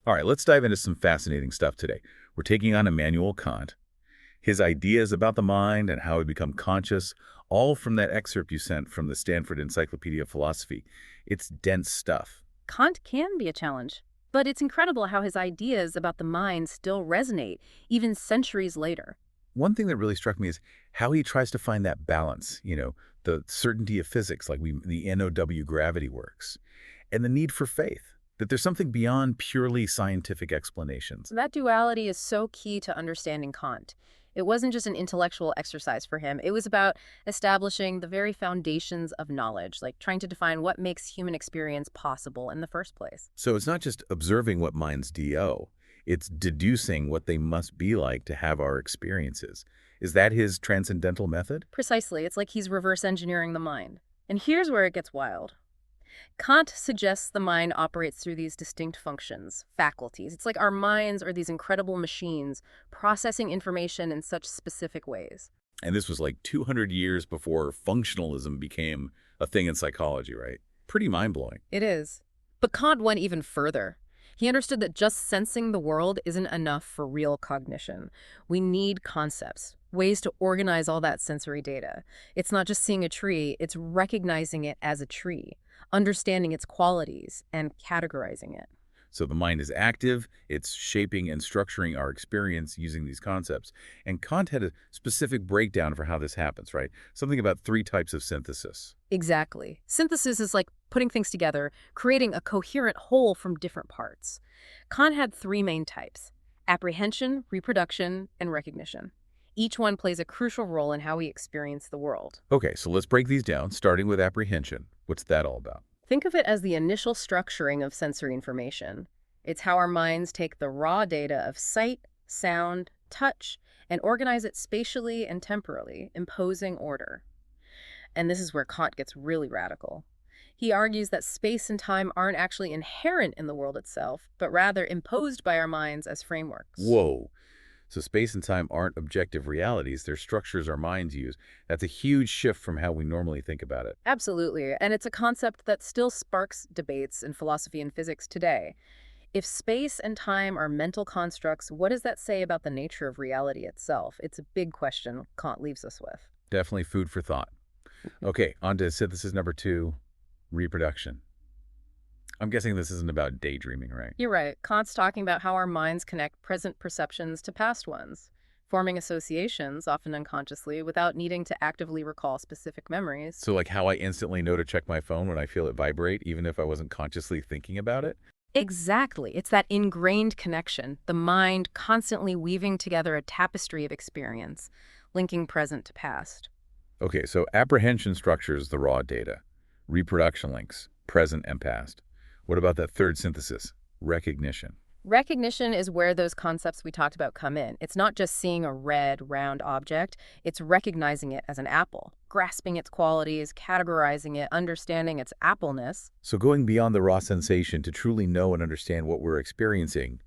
All right, let's dive into some fascinating stuff today. We're taking on Immanuel Kant, his ideas about the mind and how we become conscious, all from that excerpt you sent from the Stanford Encyclopedia of Philosophy. It's dense stuff. Kant can be a challenge, but it's incredible how his ideas about the mind still resonate, even centuries later. One thing that really struck me is how he tries to find that balance, the certainty of physics, like the NOW gravity works, and the need for faith, that there's something beyond purely scientific explanations. That duality is so key to understanding Kant. It wasn't just an intellectual exercise for him. It was about establishing the very foundations of knowledge, like trying to define what makes human experience possible in the first place. So it's not just observing what minds do, it's deducing what they must be like to have our experiences. Is that his transcendental method? Precisely, it's like he's reverse engineering the mind. And here's where it gets wild. Kant suggests the mind operates through these distinct functions, faculties. It's like our minds are these incredible machines processing information in such specific ways. And this was like 200 years before functionalism became a thing in psychology, right? Pretty mind-blowing. It is. But Kant went even further. He understood that just sensing the world isn't enough for real cognition. We need concepts, ways to organize all that sensory data. It's not just seeing a tree, it's recognizing it as a tree, understanding its qualities, and categorizing it. So the mind is active, it's shaping and structuring our experience using these concepts. And Kant had a specific breakdown for how this happens, right? Something about 3 types of synthesis. Exactly. Synthesis is like putting things together, creating a coherent whole from different parts. Kant had 3 main types: apprehension, reproduction, and recognition. Each one plays a crucial role in how we experience the world. Okay, so let's break these down, starting with apprehension. What's that all about? Think of it as the initial structuring of sensory information. It's how our minds take the raw data of sight, sound, touch, and organize it spatially and temporally, imposing order. And this is where Kant gets really radical. He argues that space and time aren't actually inherent in the world itself, but rather imposed by our minds as frameworks. Whoa. So space and time aren't objective realities, they're structures our minds use. That's a huge shift from how we normally think about it. Absolutely, and it's a concept that still sparks debates in philosophy and physics today. If space and time are mental constructs, what does that say about the nature of reality itself? It's a big question Kant leaves us with. Definitely food for thought. Okay, on to synthesis number 2, reproduction. I'm guessing this isn't about daydreaming, right? You're right. Kant's talking about how our minds connect present perceptions to past ones, forming associations, often unconsciously, without needing to actively recall specific memories. So like how I instantly know to check my phone when I feel it vibrate, even if I wasn't consciously thinking about it? Exactly. It's that ingrained connection, the mind constantly weaving together a tapestry of experience, linking present to past. Okay, so apprehension structures the raw data. Reproduction links, present and past. What about that third synthesis, recognition? Recognition is where those concepts we talked about come in. It's not just seeing a red, round object, it's recognizing it as an apple, grasping its qualities, categorizing it, understanding its appleness. So going beyond the raw sensation to truly know and understand what we're experiencing,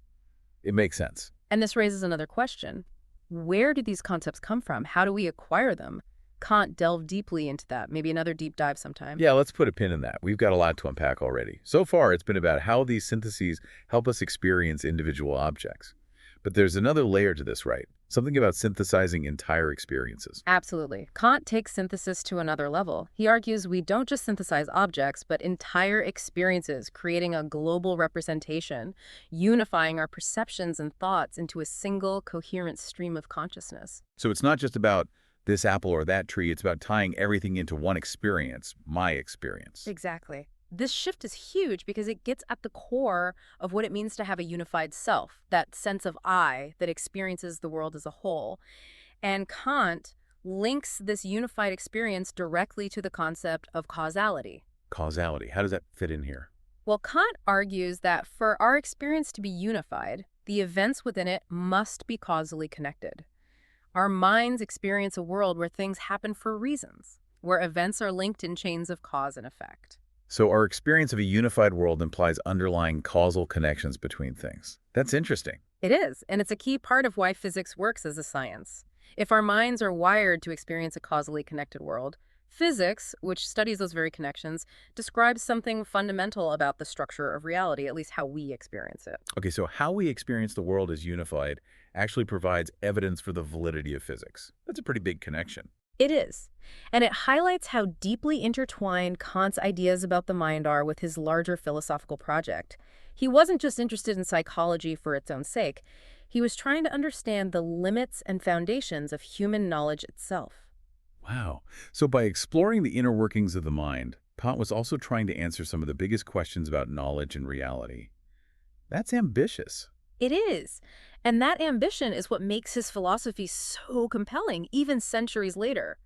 it makes sense. And this raises another question. Where do these concepts come from? How do we acquire them? Kant delved deeply into that. Maybe another deep dive sometime. Yeah, let's put a pin in that. We've got a lot to unpack already. So far, it's been about how these syntheses help us experience individual objects. But there's another layer to this, right? Something about synthesizing entire experiences. Absolutely. Kant takes synthesis to another level. He argues we don't just synthesize objects, but entire experiences, creating a global representation, unifying our perceptions and thoughts into a single, coherent stream of consciousness. So it's not just about this apple or that tree, it's about tying everything into one experience, my experience. Exactly. This shift is huge because it gets at the core of what it means to have a unified self, that sense of I that experiences the world as a whole. And Kant links this unified experience directly to the concept of causality. Causality, how does that fit in here? Well, Kant argues that for our experience to be unified, the events within it must be causally connected. Our minds experience a world where things happen for reasons, where events are linked in chains of cause and effect. So our experience of a unified world implies underlying causal connections between things. That's interesting. It is, and it's a key part of why physics works as a science. If our minds are wired to experience a causally connected world, Physics, which studies those very connections, describes something fundamental about the structure of reality, at least how we experience it. Okay, so how we experience the world as unified actually provides evidence for the validity of physics. That's a pretty big connection. It is. And it highlights how deeply intertwined Kant's ideas about the mind are with his larger philosophical project. He wasn't just interested in psychology for its own sake. He was trying to understand the limits and foundations of human knowledge itself. Wow. So by exploring the inner workings of the mind, Kant was also trying to answer some of the biggest questions about knowledge and reality. That's ambitious. It is. And that ambition is what makes his philosophy so compelling, even centuries later.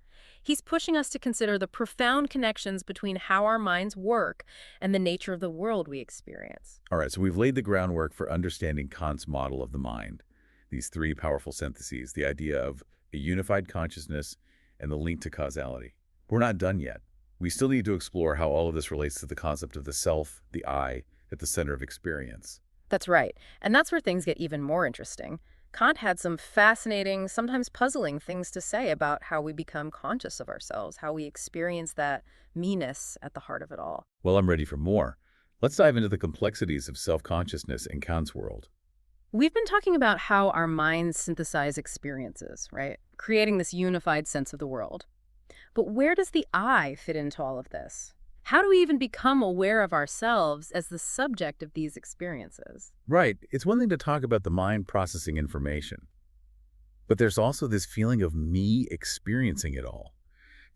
He's pushing us to consider the profound connections between how our minds work and the nature of the world we experience. All right, so we've laid the groundwork for understanding Kant's model of the mind. These three powerful syntheses, the idea of a unified consciousness and the link to causality. We're not done yet. We still need to explore how all of this relates to the concept of the self, the I, at the center of experience. That's right. And that's where things get even more interesting. Kant had some fascinating, sometimes puzzling things to say about how we become conscious of ourselves, how we experience that me-ness at the heart of it all. Well, I'm ready for more. Let's dive into the complexities of self-consciousness in Kant's world. We've been talking about how our minds synthesize experiences, right? Creating this unified sense of the world. But where does the I fit into all of this? How do we even become aware of ourselves as the subject of these experiences? Right, it's one thing to talk about the mind processing information, but there's also this feeling of me experiencing it all.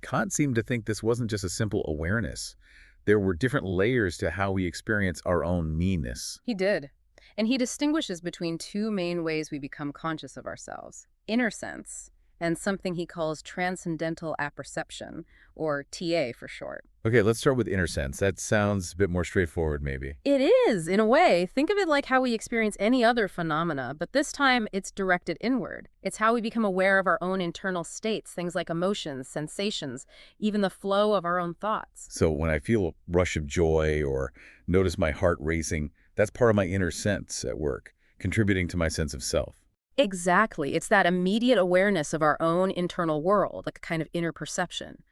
Kant seemed to think this wasn't just a simple awareness. There were different layers to how we experience our own me-ness. He did. And he distinguishes between two main ways we become conscious of ourselves: inner sense and something he calls transcendental apperception, or TA for short. Okay, let's start with inner sense. That sounds a bit more straightforward, maybe. It is, in a way. Think of it like how we experience any other phenomena, but this time it's directed inward. It's how we become aware of our own internal states, things like emotions, sensations, even the flow of our own thoughts. So when I feel a rush of joy or notice my heart racing, that's part of my inner sense at work, contributing to my sense of self. Exactly. It's that immediate awareness of our own internal world, like a kind of inner perception.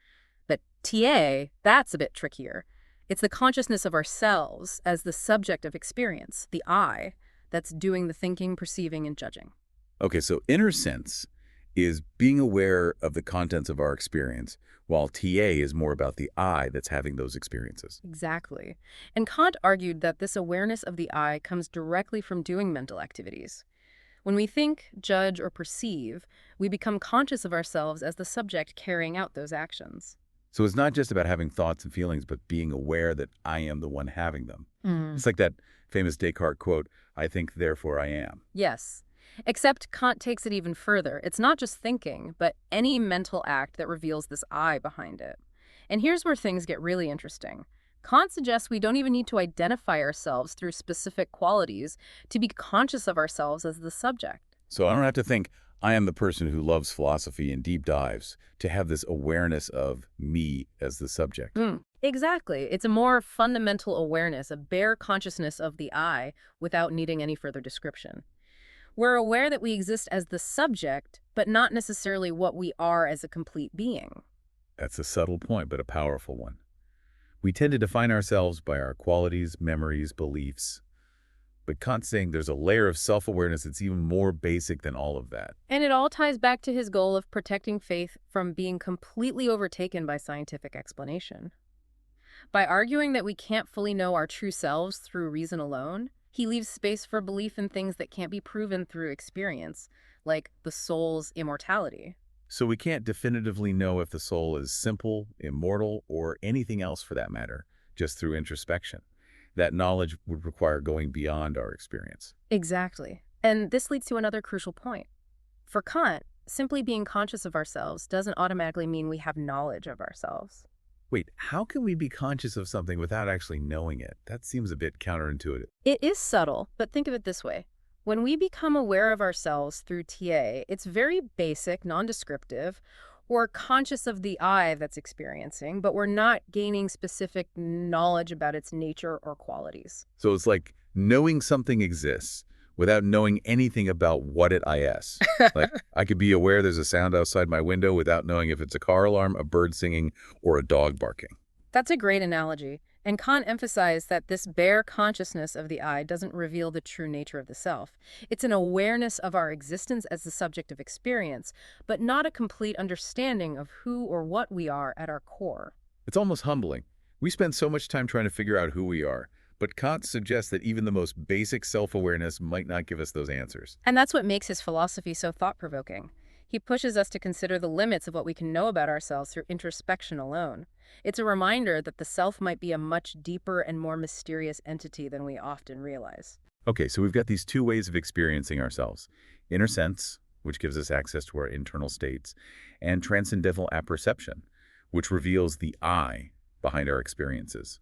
But TA, that's a bit trickier. It's the consciousness of ourselves as the subject of experience, the I, that's doing the thinking, perceiving, and judging. Okay, so inner sense is being aware of the contents of our experience, while TA is more about the I that's having those experiences. Exactly. And Kant argued that this awareness of the I comes directly from doing mental activities. When we think, judge, or perceive, we become conscious of ourselves as the subject carrying out those actions. So it's not just about having thoughts and feelings, but being aware that I am the one having them. Mm. It's like that famous Descartes quote, I think, therefore I am. Yes. Except Kant takes it even further. It's not just thinking, but any mental act that reveals this I behind it. And here's where things get really interesting. Kant suggests we don't even need to identify ourselves through specific qualities to be conscious of ourselves as the subject. So I don't have to think, I am the person who loves philosophy and deep dives, to have this awareness of me as the subject. Exactly. It's a more fundamental awareness, a bare consciousness of the I without needing any further description. We're aware that we exist as the subject, but not necessarily what we are as a complete being. That's a subtle point, but a powerful one. We tend to define ourselves by our qualities, memories, beliefs. But Kant's saying there's a layer of self-awareness that's even more basic than all of that. And it all ties back to his goal of protecting faith from being completely overtaken by scientific explanation. By arguing that we can't fully know our true selves through reason alone, he leaves space for belief in things that can't be proven through experience, like the soul's immortality. So we can't definitively know if the soul is simple, immortal, or anything else for that matter, just through introspection. That knowledge would require going beyond our experience. Exactly. And this leads to another crucial point. For Kant, simply being conscious of ourselves doesn't automatically mean we have knowledge of ourselves. Wait, how can we be conscious of something without actually knowing it? That seems a bit counterintuitive. It is subtle, but think of it this way. When we become aware of ourselves through TA, it's very basic, non-descriptive. We're conscious of the I that's experiencing, but we're not gaining specific knowledge about its nature or qualities. So it's like knowing something exists without knowing anything about what it is. Like, I could be aware there's a sound outside my window without knowing if it's a car alarm, a bird singing, or a dog barking. That's a great analogy. And Kant emphasized that this bare consciousness of the I doesn't reveal the true nature of the self. It's an awareness of our existence as the subject of experience, but not a complete understanding of who or what we are at our core. It's almost humbling. We spend so much time trying to figure out who we are, but Kant suggests that even the most basic self-awareness might not give us those answers. And that's what makes his philosophy so thought-provoking. He pushes us to consider the limits of what we can know about ourselves through introspection alone. It's a reminder that the self might be a much deeper and more mysterious entity than we often realize. Okay, so we've got these two ways of experiencing ourselves. Inner sense, which gives us access to our internal states, and transcendental apperception, which reveals the I behind our experiences.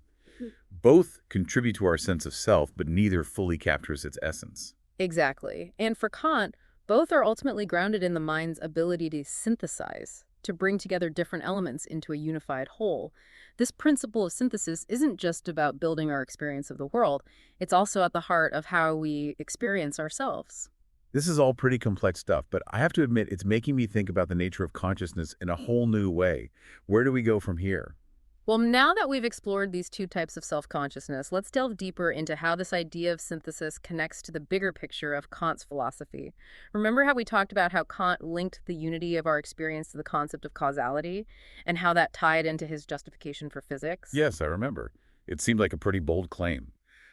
Both contribute to our sense of self, but neither fully captures its essence. Exactly. And for Kant, both are ultimately grounded in the mind's ability to synthesize, to bring together different elements into a unified whole. This principle of synthesis isn't just about building our experience of the world, it's also at the heart of how we experience ourselves. This is all pretty complex stuff, but I have to admit it's making me think about the nature of consciousness in a whole new way. Where do we go from here? Well, now that we've explored these two types of self-consciousness, let's delve deeper into how this idea of synthesis connects to the bigger picture of Kant's philosophy. Remember how we talked about how Kant linked the unity of our experience to the concept of causality, and how that tied into his justification for physics? Yes, I remember. It seemed like a pretty bold claim.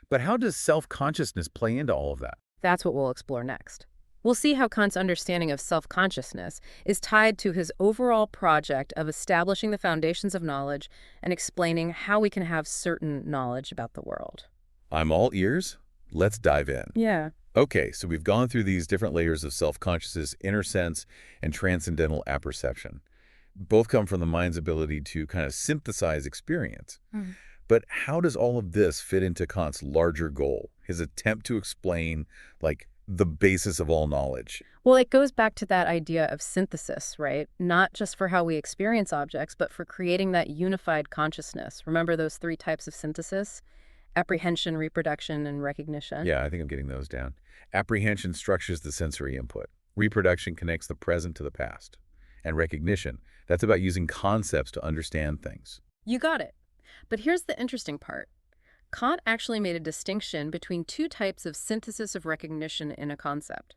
But how does self-consciousness play into all of that? That's what we'll explore next. We'll see how Kant's understanding of self-consciousness is tied to his overall project of establishing the foundations of knowledge and explaining how we can have certain knowledge about the world. I'm all ears. Let's dive in. Yeah. Okay, so we've gone through these different layers of self-consciousness, inner sense, and transcendental apperception. Both come from the mind's ability to kind of synthesize experience. But how does all of this fit into Kant's larger goal, his attempt to explain, like, the basis of all knowledge? Well, it goes back to that idea of synthesis, right? Not just for how we experience objects, but for creating that unified consciousness. Remember those three types of synthesis? Apprehension, reproduction, and recognition. Yeah, I think I'm getting those down. Apprehension structures the sensory input. Reproduction connects the present to the past. And recognition, that's about using concepts to understand things. You got it. But here's the interesting part. Kant actually made a distinction between two types of synthesis of recognition in a concept.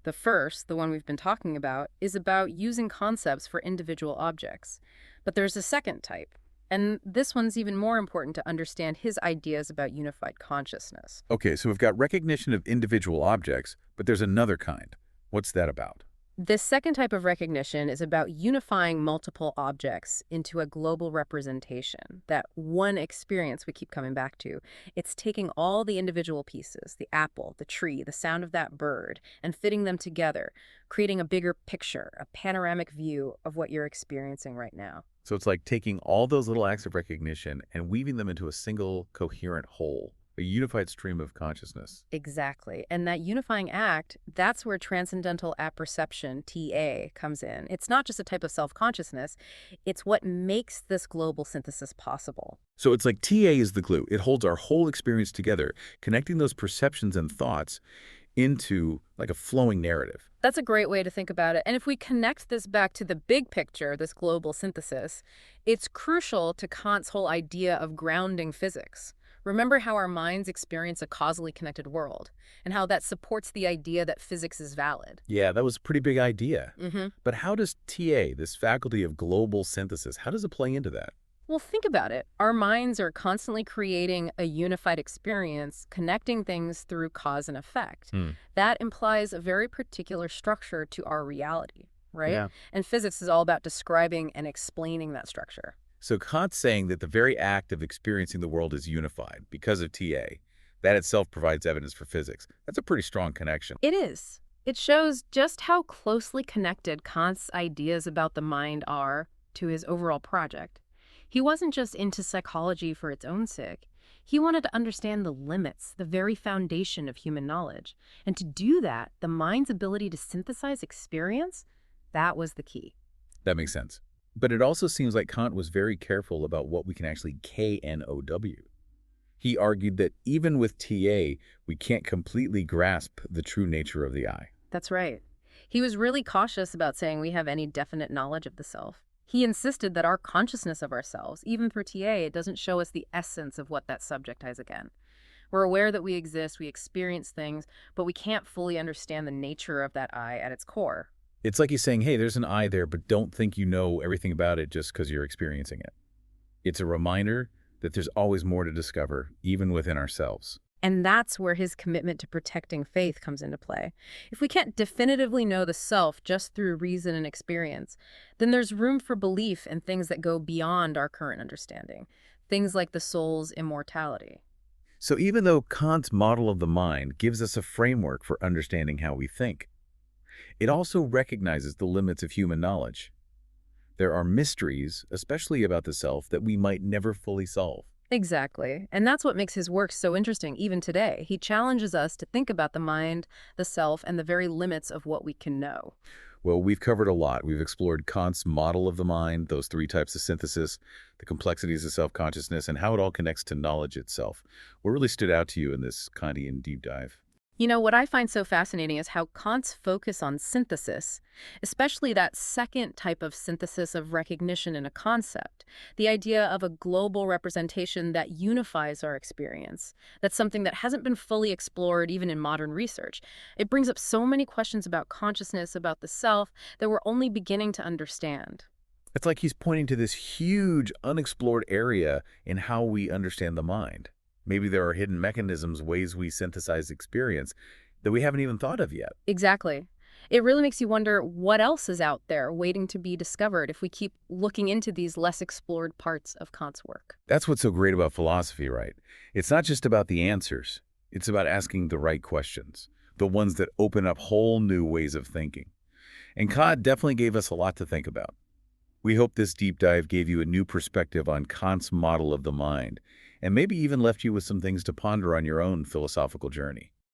The first, the one we've been talking about, is about using concepts for individual objects. But there's a second type, and this one's even more important to understand his ideas about unified consciousness. Okay, so we've got recognition of individual objects, but there's another kind. What's that about? This second type of recognition is about unifying multiple objects into a global representation, that one experience we keep coming back to. It's taking all the individual pieces, the apple, the tree, the sound of that bird, and fitting them together, creating a bigger picture, a panoramic view of what you're experiencing right now. So it's like taking all those little acts of recognition and weaving them into a single, coherent whole, a unified stream of consciousness. Exactly. And that unifying act, that's where transcendental apperception, TA, comes in. It's not just a type of self-consciousness, it's what makes this global synthesis possible. So it's like TA is the glue. It holds our whole experience together, connecting those perceptions and thoughts into like a flowing narrative. That's a great way to think about it. And if we connect this back to the big picture, this global synthesis, it's crucial to Kant's whole idea of grounding physics. Remember how our minds experience a causally connected world, and how that supports the idea that physics is valid. Yeah, that was a pretty big idea. Mm-hmm. But how does TA, this faculty of global synthesis, how does it play into that? Well, think about it. Our minds are constantly creating a unified experience, connecting things through cause and effect. That implies a very particular structure to our reality, right? Yeah. And physics is all about describing and explaining that structure. So Kant's saying that the very act of experiencing the world is unified because of TA. That itself provides evidence for physics. That's a pretty strong connection. It is. It shows just how closely connected Kant's ideas about the mind are to his overall project. He wasn't just into psychology for its own sake. He wanted to understand the limits, the very foundation of human knowledge. And to do that, the mind's ability to synthesize experience, that was the key. That makes sense. But it also seems like Kant was very careful about what we can actually KNOW. He argued that even with TA, we can't completely grasp the true nature of the I. That's right. He was really cautious about saying we have any definite knowledge of the self. He insisted that our consciousness of ourselves, even for TA, it doesn't show us the essence of what that subject is again. We're aware that we exist, we experience things, but we can't fully understand the nature of that I at its core. It's like he's saying, hey, there's an I there, but don't think you know everything about it just because you're experiencing it. It's a reminder that there's always more to discover, even within ourselves. And that's where his commitment to protecting faith comes into play. If we can't definitively know the self just through reason and experience, then there's room for belief in things that go beyond our current understanding, things like the soul's immortality. So even though Kant's model of the mind gives us a framework for understanding how we think, it also recognizes the limits of human knowledge. There are mysteries, especially about the self, that we might never fully solve. Exactly. And that's what makes his work so interesting even today. He challenges us to think about the mind, the self, and the very limits of what we can know. Well, we've covered a lot. We've explored Kant's model of the mind, those three types of synthesis, the complexities of self-consciousness, and how it all connects to knowledge itself. What really stood out to you in this Kantian deep dive? You know, what I find so fascinating is how Kant's focus on synthesis, especially that second type of synthesis of recognition in a concept, the idea of a global representation that unifies our experience, that's something that hasn't been fully explored even in modern research. It brings up so many questions about consciousness, about the self, that we're only beginning to understand. It's like he's pointing to this huge, unexplored area in how we understand the mind. Maybe there are hidden mechanisms, ways we synthesize experience that we haven't even thought of yet. Exactly. It really makes you wonder what else is out there waiting to be discovered if we keep looking into these less explored parts of Kant's work. That's what's so great about philosophy, right? It's not just about the answers. It's about asking the right questions, the ones that open up whole new ways of thinking. And Kant definitely gave us a lot to think about. We hope this deep dive gave you a new perspective on Kant's model of the mind, and maybe even left you with some things to ponder on your own philosophical journey.